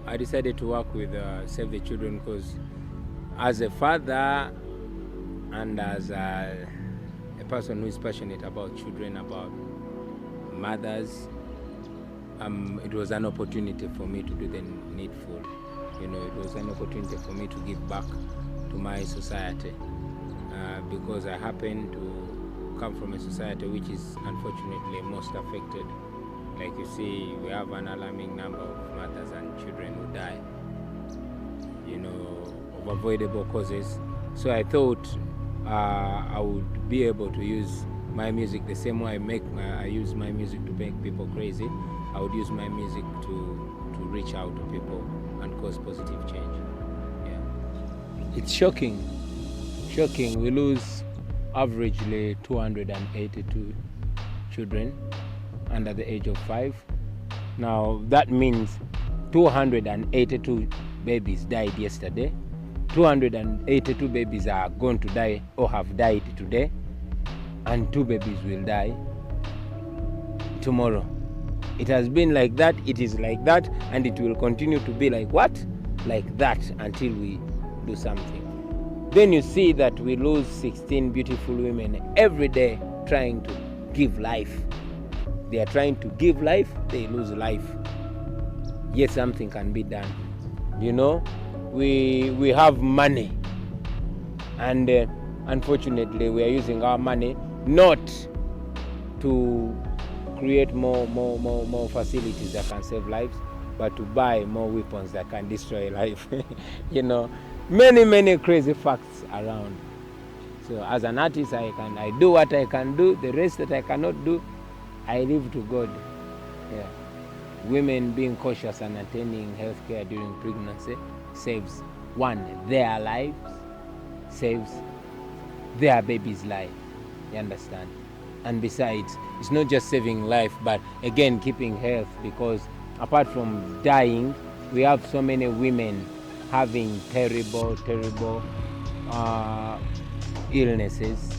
I decided to work with Save the Children because as a father and as a person who is passionate about children, about mothers, it was an opportunity for me to do the needful. You know, it was an opportunity for me to give back to my society because I happen to come from a society which is unfortunately most affected. Like you see, we have an alarming number of mothers and children who die, you know, of avoidable causes. So I thought I would be able to use my music the same way I use my music to make people crazy. I would use my music to reach out to people and cause positive change. Yeah. It's shocking. We lose averagely 282 children under the age of 5. Now that means 282 babies died yesterday. 282 babies are going to die or have died today, and 2 babies will die tomorrow. It has been like that, it is like that, and it will continue to be like what? Like that until we do something. Then you see that we lose 16 beautiful women every day trying to give life. They are trying to give life, they lose life. Yet something can be done. You know, we have money, and unfortunately we are using our money not to create more facilities that can save lives, but to buy more weapons that can destroy life. You know, many crazy facts around. So as an artist, I do what I can do. The rest that I cannot do, I leave to God. Yeah. Women being cautious and attending healthcare during pregnancy saves their lives, saves their baby's life. You understand? And besides, it's not just saving life, but again keeping health, because apart from dying, we have so many women having terrible illnesses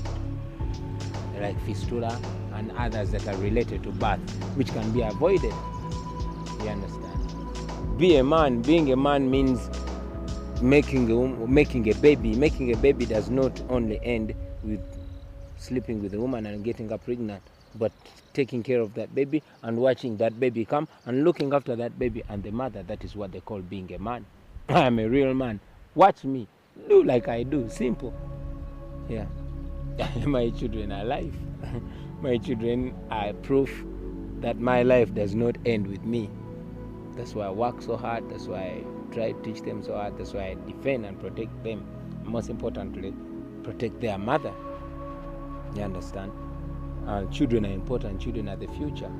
like fistula and others that are related to birth, which can be avoided. You understand? Being a man means making a baby. Making a baby does not only end with sleeping with a woman and getting her pregnant, but taking care of that baby and watching that baby come and looking after that baby and the mother. That is what they call being a man. I am a real man. Watch me. Do like I do. Simple. Yeah. My children are alive. My children are proof that my life does not end with me. That's why I work so hard. That's why I try to teach them so hard. That's why I defend and protect them. Most importantly, protect their mother. You understand? Children are important. Children are the future.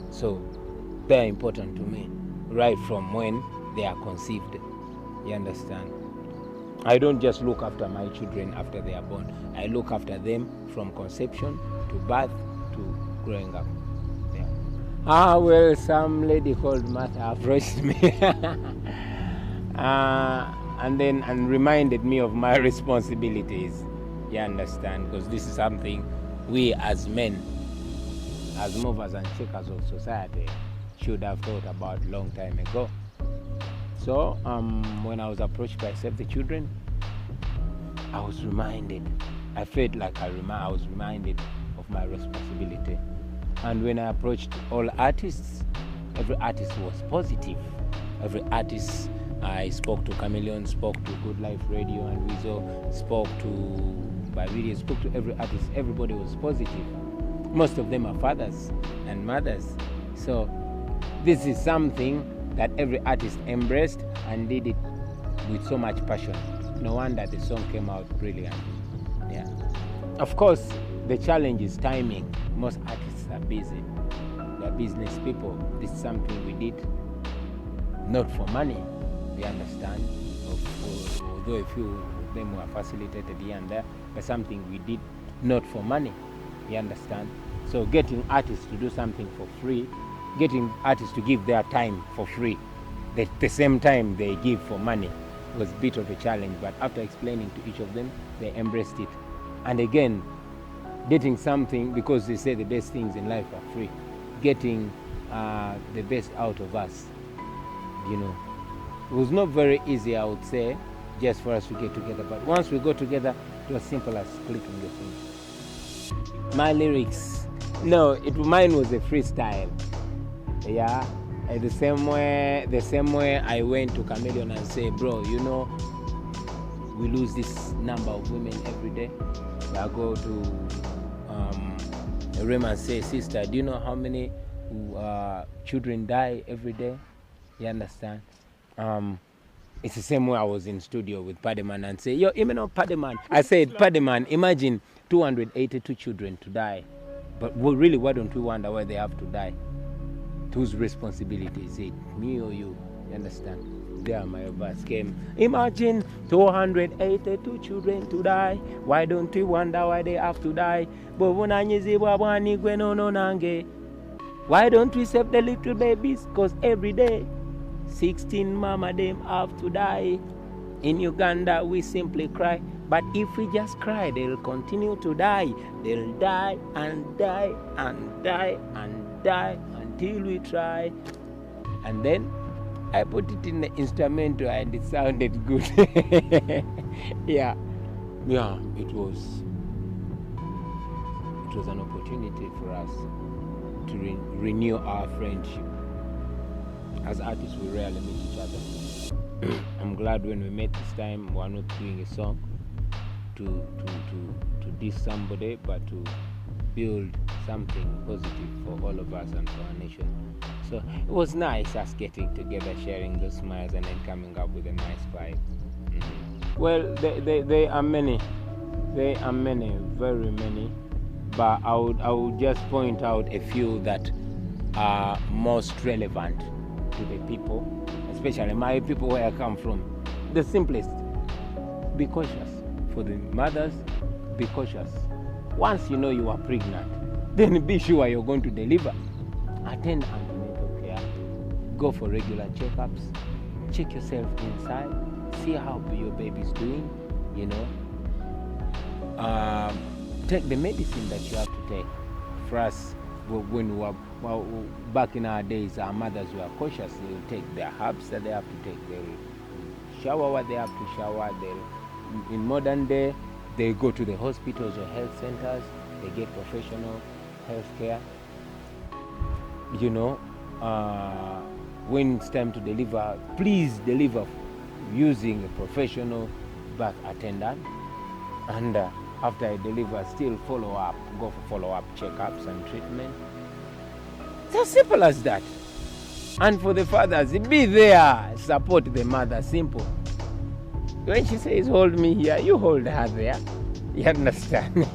So they are important to me right from when they are conceived. You understand? I don't just look after my children after they are born. I look after them from conception to birth to growing up. Yeah. Well, some lady called Martha approached me and reminded me of my responsibilities. You understand? Because this is something we as men, as movers and shakers of society, should have thought about a long time ago. So when I was approached by Save the Children, I was reminded. I felt like I was reminded of my responsibility. And when I approached all artists, every artist was positive. Every artist, I spoke to Chameleon, spoke to Good Life Radio and Weasel, spoke to by video, spoke to every artist. Everybody was positive. Most of them are fathers and mothers. So this is something that every artist embraced and did it with so much passion. No wonder the song came out brilliant. Yeah. Of course, the challenge is timing. Most artists are busy. They're business people. This is something we did not for money. You understand? Although a few of them were facilitated here and there, but something we did not for money. You understand? So getting artists to do something for free, getting artists to give their time for free, the same time they give for money, was a bit of a challenge. But after explaining to each of them, they embraced it. And again, getting something, because they say the best things in life are free, getting the best out of us you know. It was not very easy, I would say, just for us to get together. But once we got together, it was simple as clicking the thing. My lyrics, no, mine was a freestyle. Yeah, the same way I went to Chameleon and say, bro, you know, we lose this number of women every day. I go to Rem and say, sister, do you know how many children die every day? You understand? It's the same way I was in studio with Pademan and say, yo, you know Pademan. I said, Pademan, imagine 282 children to die. But really, why don't we wonder why they have to die? Whose responsibility is it? Me or you? You understand? There my verse came. Imagine 282 children to die. Why don't we wonder why they have to die? Why don't we save the little babies? Because every day 16 mama them have to die. In Uganda we simply cry. But if we just cry, they'll continue to die. They'll die and die and die and die until we try. And then I put it in the instrumental and it sounded good. yeah, it was an opportunity for us to renew our friendship. As artists, we rarely meet each other. I'm glad when we met this time, we're not doing a song to diss somebody, but to build something positive for all of us and for our nation. So it was nice us getting together, sharing those smiles, and then coming up with a nice vibe. Mm-hmm. Well, there are many, very many, but I would just point out a few that are most relevant to the people, especially my people where I come from. The simplest: be cautious. For the mothers, be cautious. Once you know you are pregnant, then be sure you're going to deliver. Attend antenatal care. Go for regular checkups. Check yourself inside. See how your baby's doing. You know. Take the medicine that you have to take. For us, when we were back in our days, our mothers were cautious. They'll take their herbs that they have to take. They'll shower what they have to shower. In modern day, they go to the hospitals or health centers. They get professional health care. You know, when it's time to deliver, please deliver using a professional birth attendant. And after I deliver, still follow up. Go for follow-up checkups and treatment. It's as simple as that. And for the fathers, be there. Support the mother. Simple. When she says, hold me here, you hold her there. You understand?